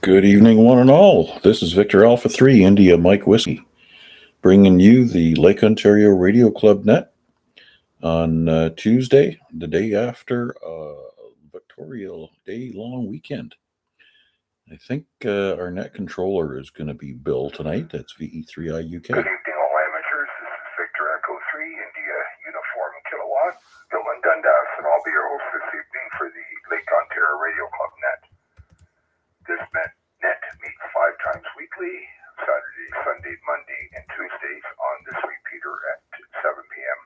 Good evening, one and all. This is Victor Alpha 3, India Mike Whiskey, bringing you the Lake Ontario Radio Club net on Tuesday, the day after Victoria Day long weekend. I think our net controller is going to be Bill tonight. That's VA3IMW. Good evening, all amateurs. This is Victor Echo 3, India Uniform Kilowatt, Bill and Dundas, and I'll be your host this evening for the Lake Ontario Radio Club net. This net meets 5 times weekly, Saturday, Sunday, Monday, and Tuesdays on this repeater at 7 p.m.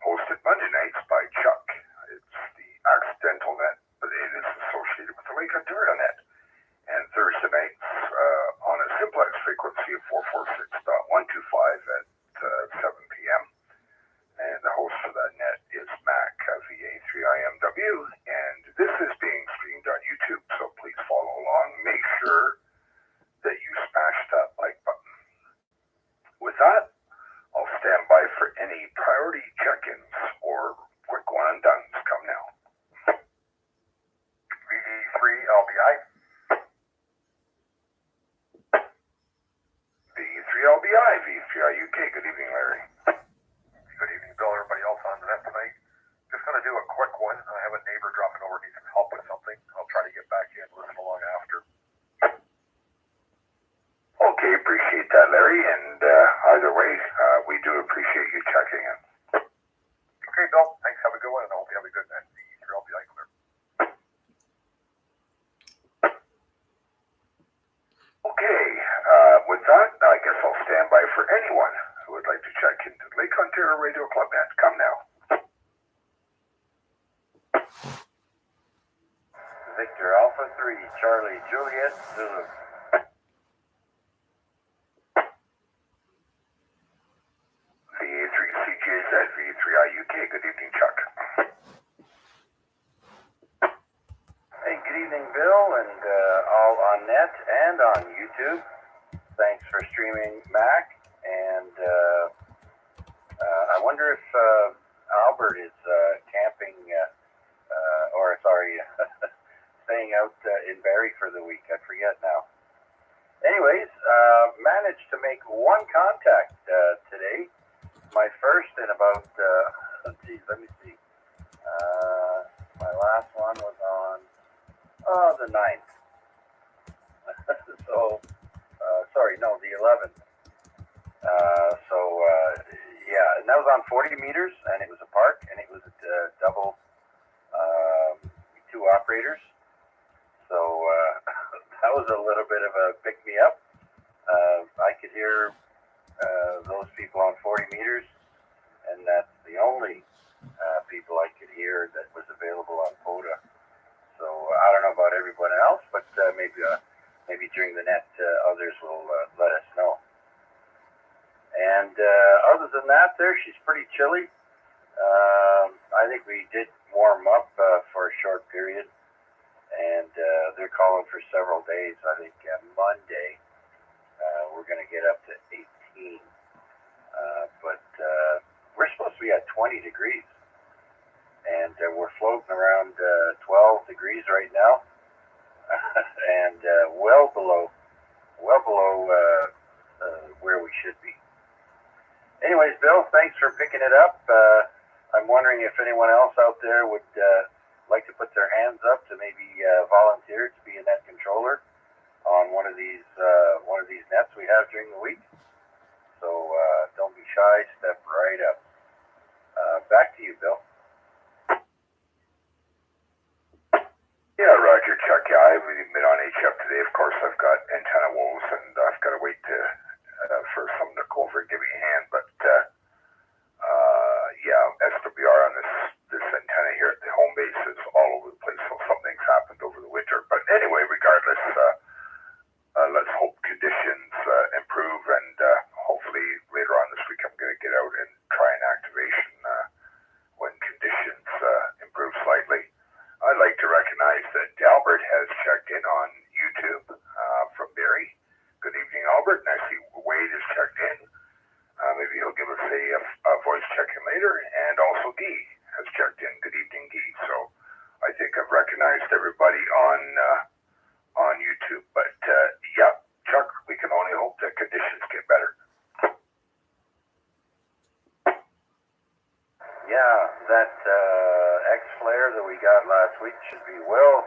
Hosted Monday nights by Chuck. It's the accidental net, but it is associated with the Lake Ontario net. And Thursday nights on a simplex frequency of 446.125 at 7 p.m. And the host for that net is Mac, VA3IMW, and this is being streamed on YouTube, so please follow along. Make sure that you smash that like button. With that, I'll stand by for any priority check-ins or quick one-and-dones. Come now. VA3LBI. VA3LBI, V3IUK. Good evening, Larry. Good evening, Bill. Everybody else on the net tonight. Just going to do a quick one. I have a neighbor dropping over, needs some help with something. I'll try to get back in, listen along after. Okay, appreciate that, Larry. And either way, we do appreciate you checking in. Okay, Bill. Thanks. Have a good one, and I hope you have a good night. I'll be clear. Okay, with that, I guess I'll stand by for anyone who would like to check into the Lake Ontario Radio Club net. Come now. Victor Alpha 3, Charlie Juliet Zulu. VA3CJZ, V3IUK. Good evening, Chuck. Hey, good evening, Bill, and all on net and on YouTube. Thanks for streaming, Mac. And I wonder if Albert is camping, staying out in Barrie for the week. I forget now. Anyways, managed to make one contact today. My first in about, let me see. My last one was on the 9th. The 11th. And that was on 40 meters, and it was a park, and it was a double, 2 operators. So that was a little bit of a pick-me-up. I could hear those people on 40 meters, and that's the only people I could hear that was available on POTA. So I don't know about everyone else, but maybe during the net others will let us know. And other than that, she's pretty chilly. I think we did warm up for a short period, and they're calling for several days. I think Monday we're going to get up to 18, but we're supposed to be at 20 degrees, and we're floating around 12 degrees right now, and well below where we should be. Anyways, Bill, thanks for picking it up. I'm wondering if anyone else out there would like to put their hands up to maybe volunteer to be a net controller on one of these nets we have during the week. So don't be shy, step right up. Back to you, Bill. Yeah, Roger, Chuck. Yeah, I've been on HF today. Of course, I've got antenna woes, and I've got to wait for someone to go over and give me a hand. But SWR on this antenna here at the home base is all over the place, so something's happened over the winter. But anyway, regardless, let's hope conditions improve, and hopefully later on this week I'm going to get out and try an activation when conditions improve slightly. I'd like to recognize that Albert has checked in on YouTube from Barrie. Good evening, Albert. And I see Wade has checked in. Maybe he'll give us a voice check-in later. And also Guy has checked in. Good evening, Guy. So I think I've recognized everybody on YouTube. But that we got last week should be well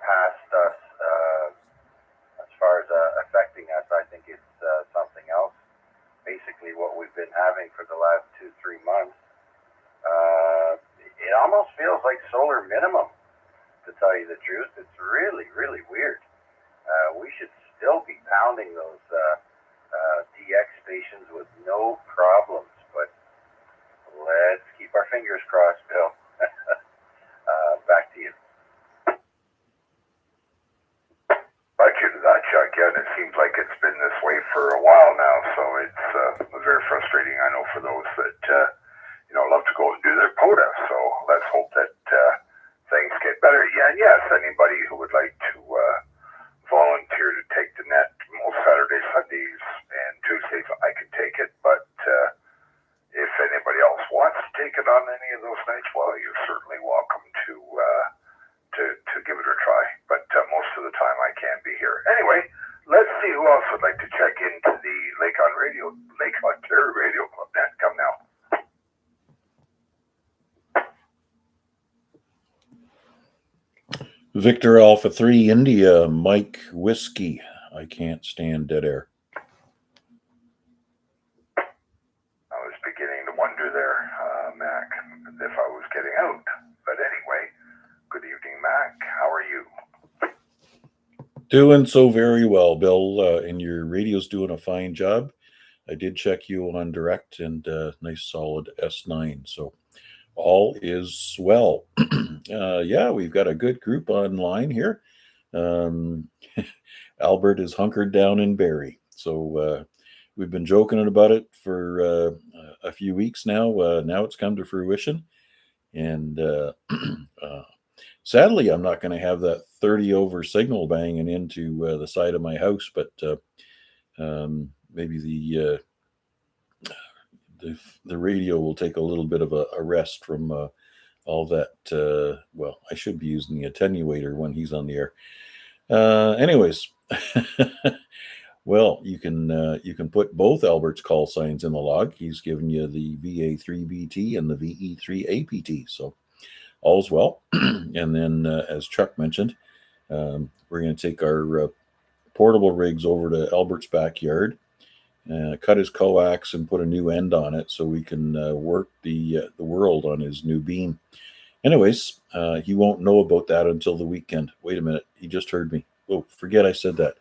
past us as far as affecting us. I think it's something else. Basically, what we've been having for the last 2-3 months, it almost feels like solar minimum. To tell you the truth, it's really, really weird. We should still be pounding those DX stations with no problems, but let's keep our fingers crossed, Bill. Back to you. Back to that, Chuck. Yeah, and it seems like it's been this way for a while now, so it's very frustrating. I know for those that love to go and do their POTA. So let's hope that things get better. Yeah, and yes, anybody who would like to volunteer to take the net most Saturdays, Sundays, and Tuesdays, I can take it. But if anybody else wants to take it on any of those nights, well, you're certainly welcome to give it a try. But most of the time, I can't be here. Anyway, let's see who else would like to check into the Lake Ontario Radio Club net. Come now. Victor Alpha 3 India Mike Whiskey. I can't stand dead air. I was beginning to wonder there, Mac, if I was getting out. But anyway, good evening, Mac. How are you? Doing so very well, Bill. And your radio's doing a fine job. I did check you on direct and nice solid S9. So all is well. Yeah, we've got a good group online here. Albert is hunkered down in Barrie. So we've been joking about it for a few weeks now. Now it's come to fruition. And sadly, I'm not going to have that 30 over signal banging into the side of my house, but maybe the radio will take a little bit of a rest from all that. Well, I should be using the attenuator when he's on the air. Anyways, well, you can put both Albert's call signs in the log. He's given you the VA3BT and the VE3APT, so all's well. And then, as Chuck mentioned, we're going to take our portable rigs over to Albert's backyard, cut his coax and put a new end on it so we can work the world on his new beam. Anyways, he won't know about that until the weekend. Wait a minute, he just heard me. Oh, forget I said that.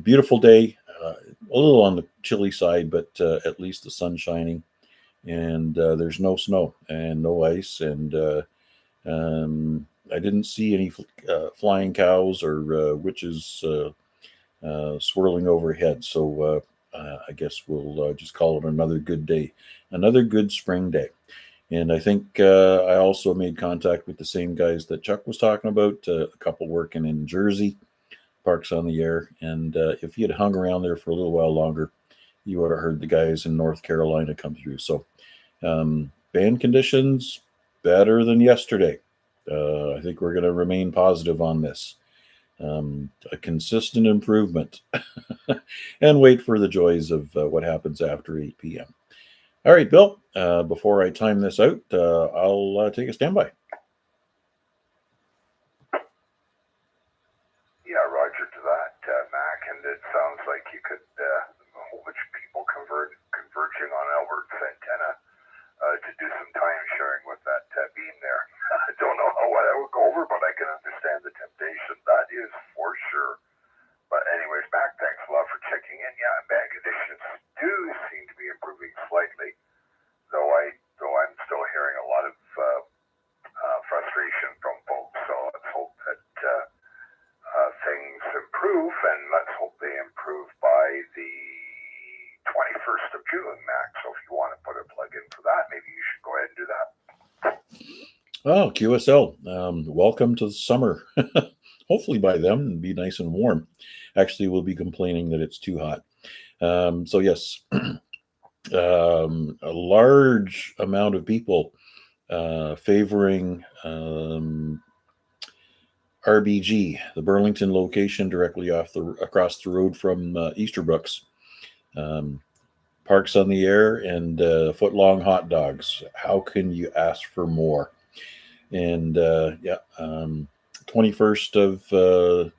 Beautiful day, a little on the chilly side, but at least the sun's shining, and there's no snow and no ice, and I didn't see any flying cows or witches swirling overhead. So I guess we'll just call it another good day, another good spring day. And I think I also made contact with the same guys that Chuck was talking about, a couple working in Jersey, Parks on the Air. And if you had hung around there for a little while longer, you would have heard the guys in North Carolina come through. So band conditions better than yesterday. I think we're going to remain positive on this. A consistent improvement and wait for the joys of what happens after 8 p.m. All right, Bill, before I time this out, I'll take a standby. Yeah, roger to that, Mac. And it sounds like you could, a whole bunch of people converging on Albert's antenna to do some time sharing with that beam there. I don't know how that would go over, but I can understand the temptation. That is for sure. But anyways, Mac, thanks a lot for checking in. Yeah, band conditions do seem to be improving slightly, though I'm still hearing a lot of frustration from folks. So let's hope that things improve, and let's hope they improve by the 21st of June, Mac. So if you want to put a plug in for that, maybe you should go ahead and do that. Oh, QSL, welcome to the summer. Hopefully by then it'll be nice and warm. Actually, we'll be complaining that it's too hot. So yes, a large amount of people favoring RBG, the Burlington location directly across the road from Easterbrooks. Parks on the Air and foot-long hot dogs. How can you ask for more? And 21st of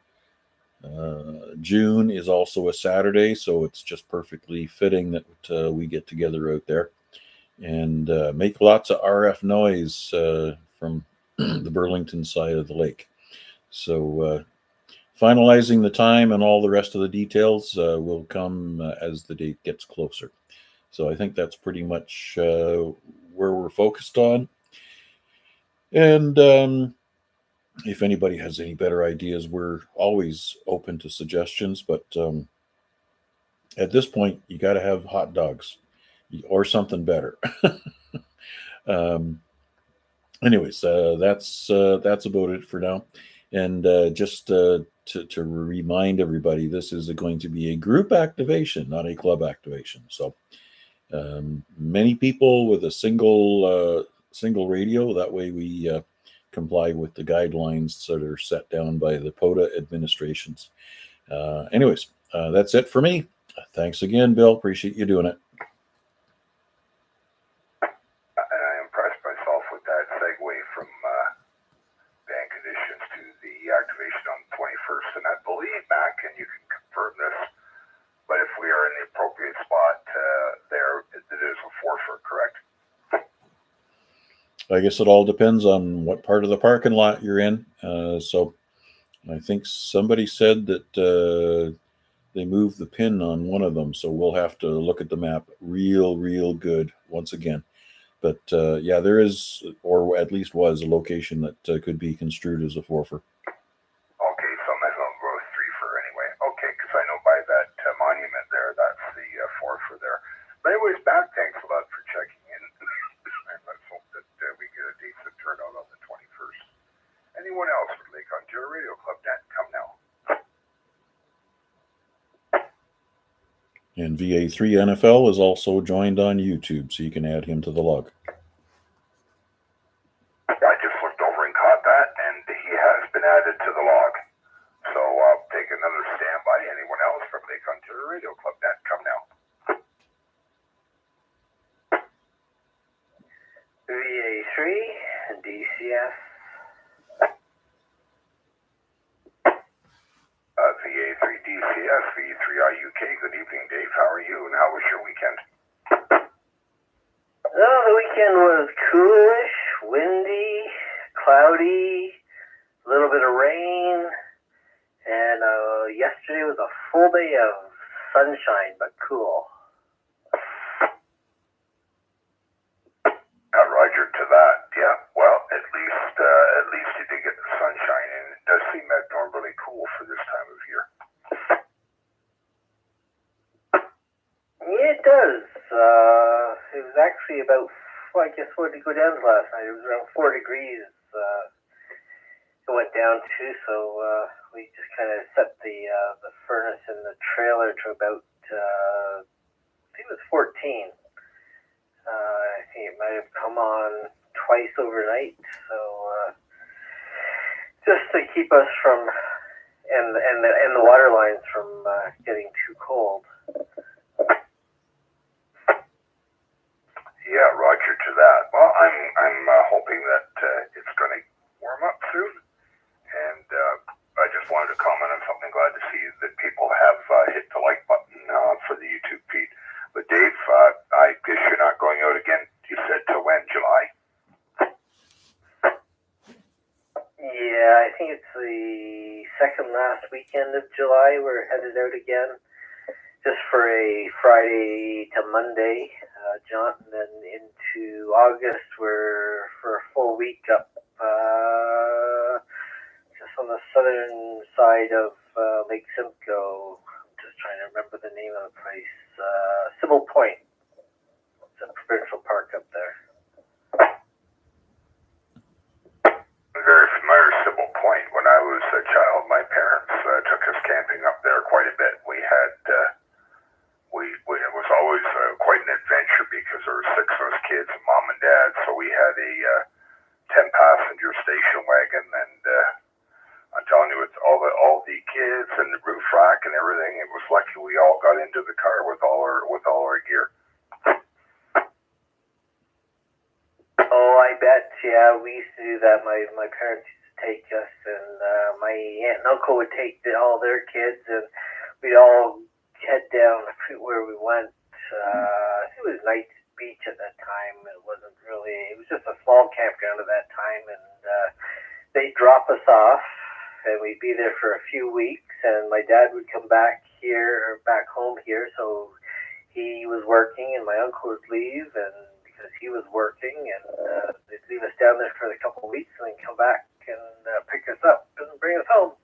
June is also a Saturday, so it's just perfectly fitting that we get together out there and make lots of RF noise from the Burlington side of the lake. So finalizing the time and all the rest of the details will come as the date gets closer. So I think that's pretty much where we're focused on. And if anybody has any better ideas, we're always open to suggestions. But at this point, you got to have hot dogs or something better. Anyways, that's about it for now. And just to remind everybody, this is going to be a group activation, not a club activation. So many people with a single radio. That way we comply with the guidelines that are set down by the POTA administrations. Anyways, that's it for me. Thanks again, Bill. Appreciate you doing it. I impressed myself with that segue from band conditions to the activation on the 21st. And I believe, Mac, and you can confirm this, but if we are in the appropriate spot there, it is a forfeit, correct? I guess it all depends on what part of the parking lot you're in. So I think somebody said that they moved the pin on one of them. So we'll have to look at the map real good once again. But yeah, there is, or at least was, a location that could be construed as a forfeit. Okay, so I'm going to go with 3 for anyway. Okay, because I know by that monument there, that's the 4 for there. But anyways, Matt, thanks a lot for checking in. And let's hope that we get a decent turnout on the 21st. Anyone else with Lake Ontario Radio Club Net, come now. And VA3 is also joined on YouTube, so you can add him to the log. I just looked over and caught that, and he has been added to the log. So I'll take another standby. Anyone else from Lake Ontario Radio Club Net, come now. VA3 DCS. VA3 DCS, VA3IUK. Good evening, Dave. How are you, and how was your weekend? Oh, the weekend was coolish, windy, cloudy, a little bit of rain, and yesterday was a full day of sunshine, but cool. Roger to that. Yeah. Well, at least you did get the sunshine, and it does seem abnormally cool for this time of year. Yeah, it does. It was actually about, well, I guess, what did it go down to last night? It was around 4 degrees. It went down too, so we just kind of set the furnace in the trailer to about, I think it was 14. I think it might have come on twice overnight, so just to keep us from and the water lines from getting too cold. Yeah, Roger to that. Well, I'm hoping that it's going to warm up soon, and I just wanted to comment on something. Glad to see that people have hit the like button for the YouTube feed. But Dave, I guess you're not going out again. You said till when? July? Yeah, I think it's the second last weekend of July. We're headed out again, just for a Friday to Monday jaunt, and then into August we're for a full week up just on the southern side of Lake Simcoe. I'm just trying to remember the name of the place. Sybil Point. It's a provincial park up there. Very familiar, Sybil Point. When I was a child, my parents took us camping up there quite a bit. We had, it was always quite an adventure because there were 6 of us kids, mom and dad. So we had a 10-passenger station wagon, and I'm telling you, it's all the kids and the roof rack and everything. It was lucky we all got into the car with all our gear. Oh, I bet. Yeah, we used to do that. My parents used to take us, and my aunt and uncle would take all their kids, and we'd all head down where we went. I think it was Knights Beach at that time. It was just a small campground at that time, and they'd drop us off, and we'd be there for a few weeks, and my dad would come back home here, so he was working, and my uncle would leave, and because he was working, and they'd leave us down there for a couple of weeks, and then come back and pick us up and bring us home.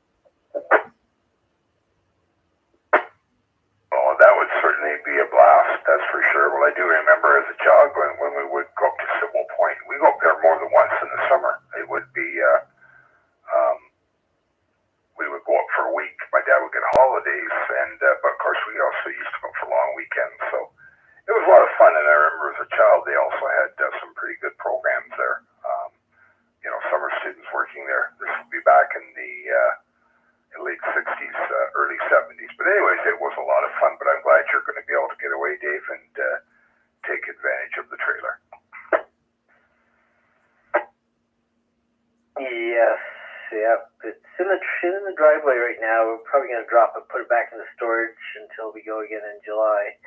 Oh, that would certainly be a blast, that's for sure. Well, I do remember as a child when we would go up to Sybil Point. We go up there more than once in the summer. It would be, we would go up for a week. My dad would get holidays, and but of course we also used to go for long weekends. So it was a lot of fun, and I remember as a child they also had some pretty good programs there. Summer students working there. This would be back in the late 60s, early 70s. But anyways, it was a lot of fun, but I'm glad you're going to be able to get away, Dave, and take advantage of the trailer. Yes, yeah. It's in the driveway right now. We're probably going to drop it, put it back in the storage until we go again in July.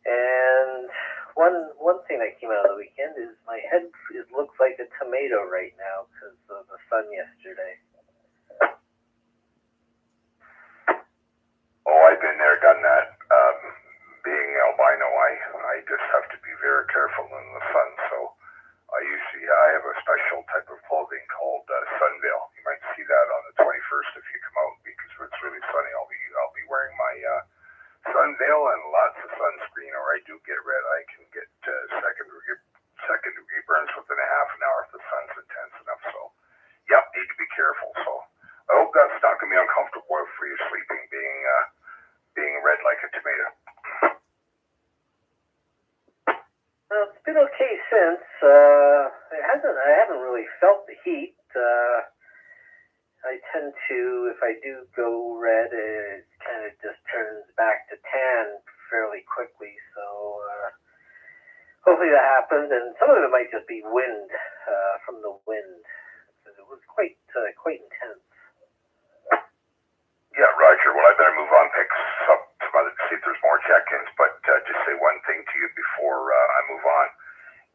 And one thing that came out of the weekend is my head looks like a tomato right now because of the sun yesterday. Oh, I've been there, done that. Being albino, I just have to be very careful in the sun. So I have a special type of clothing called sunveil. You might see that on the 21st if you come out, because if it's really sunny, I'll be wearing my sunveil and lots of sunscreen, or I do get red. I can get second degree burns within a half an hour if the sun's intense enough. So, yeah, need to be careful. So, I hope that's not going to be uncomfortable for you sleeping, being red like a tomato. Well, it's been okay since. I haven't really felt the heat. I tend to, if I do go red, it kind of just turns back to tan fairly quickly. So hopefully that happens, and some of it might just be wind, from the wind, because it was quite intense. Yeah, Roger. Well, I better move on, pick some other, see if there's more check-ins. But just say one thing to you before I move on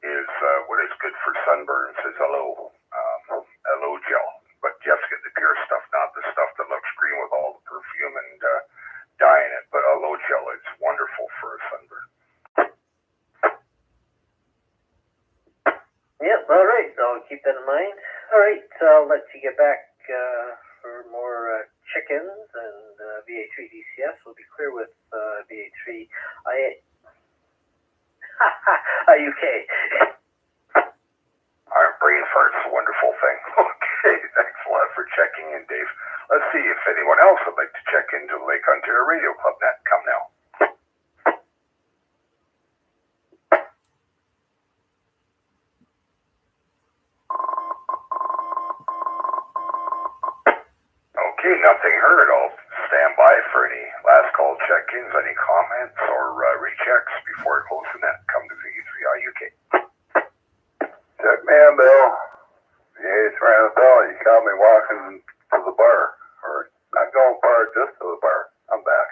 is what is good for sunburns is aloe gel. But you have to get the pure stuff, not the stuff that looks green with all the perfume and dye in it. But aloe gel is wonderful for a sunburn. Yep, all right. I'll keep that in mind. All right, I'll let you get back for more chickens, and VA3 DCS will be clear with VA3 IUK. Our brain fart's a wonderful thing. Okay, thanks a lot for checking in, Dave. Let's see if anyone else would like to check into the Lake Ontario Radio Club net. Come now. Okay, nothing heard. I'll stand by for any last call check-ins, any comments or rechecks before I close the net. Come to VA3IUK. Check man, Bill. VA3IMW, you caught me walking to the bar. Or not going far, just to the bar. I'm back.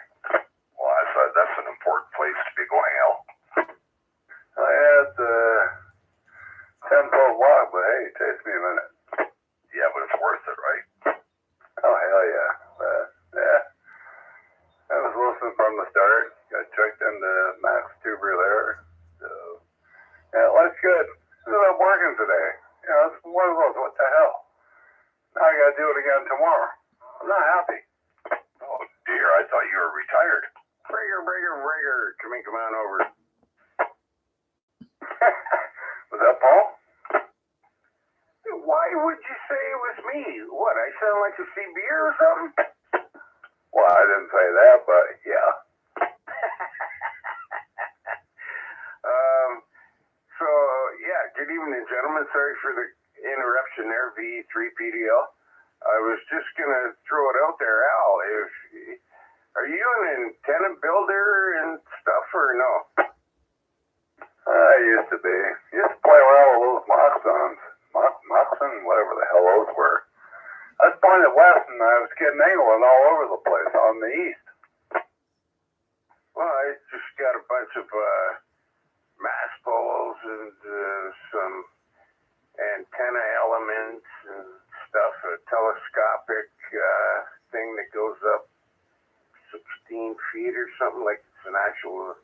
Well, that's an important place to be going, Al. I had 10-foot walk, but hey, it takes me a minute. Yeah, but it's worth it, right? Oh, hell yeah. Yeah. I was listening from the start. Got checked into Max Tuber there. So, yeah, life's good. I'm working today. You know, it's one of those, what the hell? Now I gotta do it again tomorrow. I'm not happy. Oh, dear, I thought you were retired. Rigger. Come on over. Was that Paul? Why would you say it was me? What, I sound like a CB or something? Well, I didn't say that, but yeah. So, yeah, good evening, gentlemen. Sorry for the interruption there, V3PDL. I was just going to throw it out there, Al. Are you an antenna builder and stuff, or no? I used to be. Used to play around with those mock zones. Mock Dawson, whatever the hell those were. I was pointing west and I was getting angling all over the place on the east. Well, I just got a bunch of mass poles and some antenna elements and stuff, a telescopic thing that goes up 16 feet or something, like it's an actual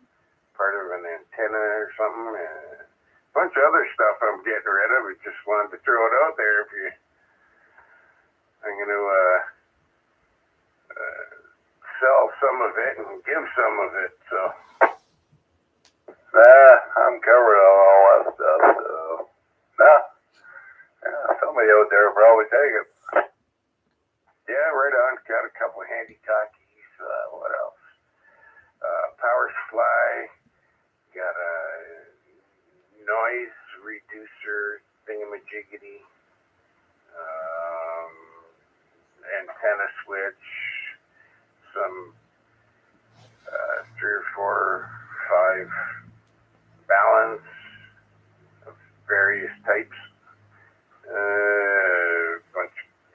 part of an antenna or something. A bunch of other stuff I'm getting rid of. I just wanted to throw it out there. I'm going to sell some of it and give some of it. So, I'm covered on all that stuff. So, somebody out there will probably take it. Yeah, right on. Got a couple of handy talkies. What else? Power supply. Got a noise reducer thingamajiggity. Antenna switch. Some 3 or 4 or 5 balance of various types.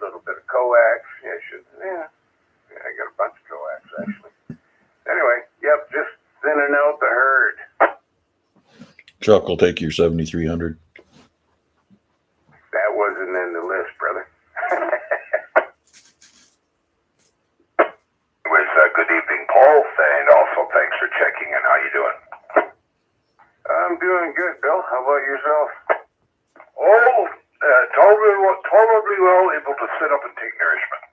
Little bit of coax. I got a bunch of coax actually. Anyway, yep, just thinning out the herd. Chuck will take your 7,300. That wasn't in the list, brother. Good evening, Paul, and also thanks for checking in. How you doing? I'm doing good, Bill. How about yourself? Oh, tolerably well, able to sit up and take nourishment.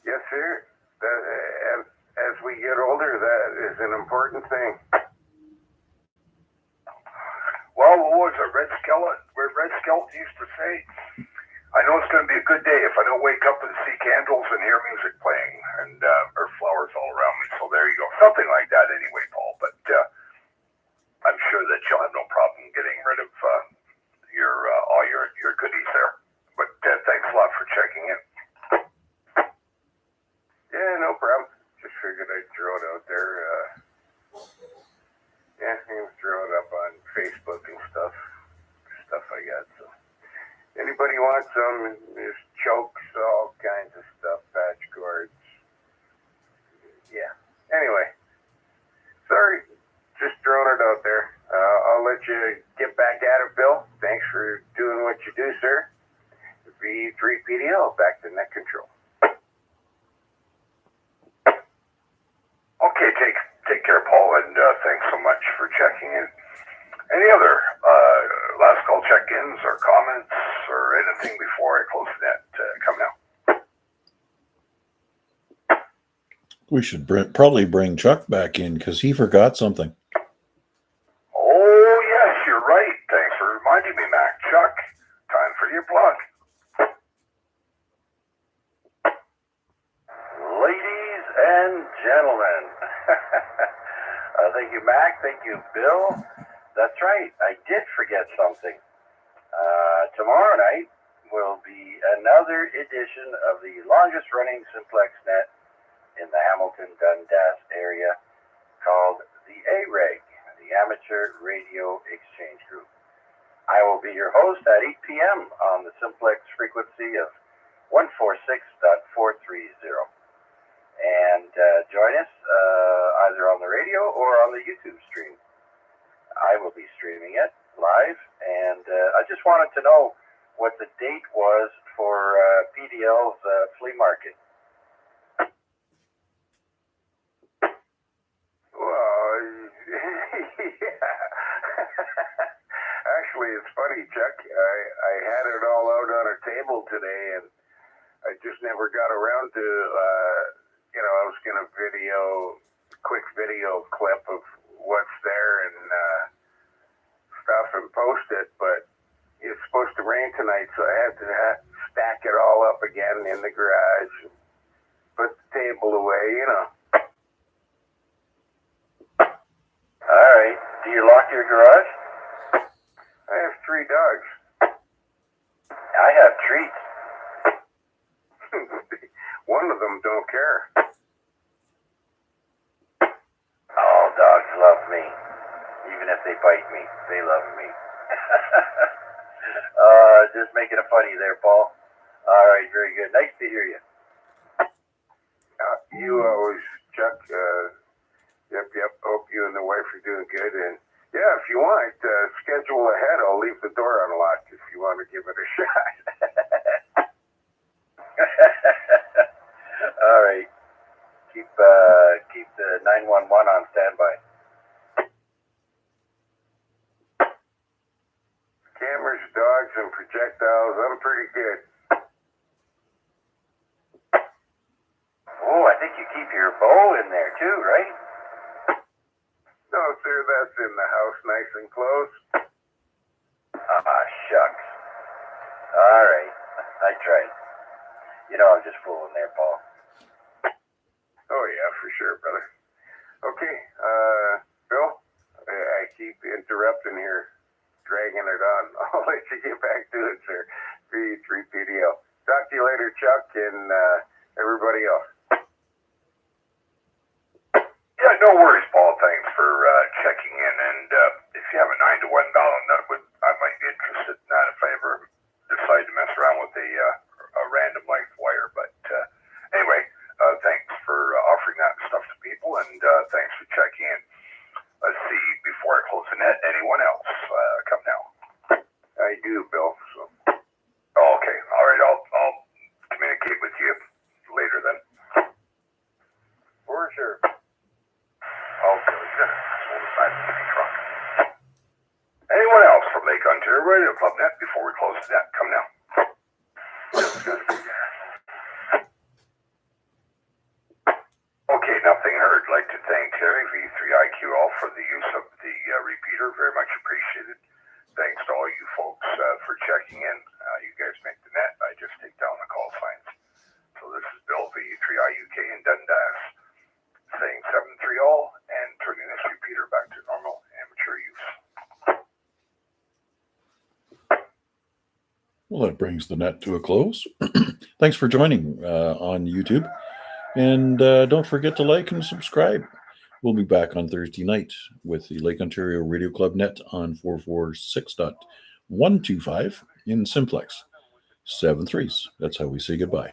Yes, sir. As we get older, that is an important thing. Well, what was it? Red Skelton used to say, I know it's going to be a good day if I don't wake up and see candles and hear music playing and or flowers all around me. So there you go. Something like that anyway, Paul. But I'm sure that you'll have no problem getting rid of all your goodies there. But thanks a lot for checking in. Yeah, no problem. Just figured I'd throw it out there. You can throw it up on Facebook and stuff I got. So anybody wants some? There's chokes, all kinds of stuff, patch cords. Yeah. Anyway, sorry, just throwing it out there. I'll let you get back at it, Bill. Thanks for doing what you do, sir. VA3PDL, back to net control. Okay, take care, Paul, and thanks so much for checking in. Any other last call check-ins or comments or anything before I close the net? Come now. We should probably bring Chuck back in because he forgot something. Oh, yes, you're right. Thanks for reminding me, Mac. Chuck, time for your plug. Ladies and gentlemen, thank you, Mac. Thank you, Bill. That's right. I did forget something. Tomorrow night will be another edition of the longest running Simplex net in the Hamilton Dundas area called the AREG, the Amateur Radio Exchange Group. I will be your host at 8 p.m. on the Simplex frequency of 146.430. And join us either on the radio or on the YouTube stream. I will be streaming it live, and I just wanted to know what the date was for PDL's flea market. Well, yeah. Actually, it's funny, Chuck. I had it all out on a table today, and I just never got around to, I was going to quick video clip of what's there and stuff and post it, but it's supposed to rain tonight, so I had to stack it all up again in the garage, and put the table away, All right. Do you lock your garage? I have 3 dogs. I have treats. One of them don't care. All dogs love me. Even if they bite me, they love me. Just making a funny there, Paul. All right, very good. Nice to hear you. You always, Chuck. Yep. Hope you and the wife are doing good. And yeah, if you want, schedule ahead. I'll leave the door unlocked if you want to give it a shot. All right. Keep the 911 on standby. Cameras, dogs, and projectiles. I'm pretty good. Oh, I think you keep your bow in there too, right? No, sir, that's in the house, nice and close. Ah, shucks. All right. I tried. You know, I'm just fooling there, Paul. Oh, yeah, for sure, brother. Okay, Bill, I keep interrupting here, dragging it on. I'll let you get back to it, sir. VA3PDL. Talk to you later, Chuck, and everybody else. Yeah, no worries, Paul. Thanks for checking in. And if you have a 9 to 1 ballot, I might be interested in that if I ever decide to mess around with a random length wire. But anyway, thanks for offering that stuff to people, and thanks for checking in. Let's see, before I close the net, anyone else come now? I do, Bill. So. Oh, okay, all right. I'll communicate with you later then. For sure. Okay, good. Hold aside the trunk. Anyone else from Lake Ontario Radio Club Net before we close the net? Come now. Okay, nothing heard. Like to thank Terry V3IQL for the use of the repeater. Very much appreciated. Thanks to all you folks for checking in. You guys make the net. I just take down the call signs. So this is Bill V3IUK in Dundas saying 7-3 all and turning this repeater back to normal amateur use. Well, that brings the net to a close. Thanks for joining on YouTube. And don't forget to like and subscribe. We'll be back on Thursday night with the Lake Ontario Radio Club Net on 446.125 in simplex. 7 3s. That's how we say goodbye.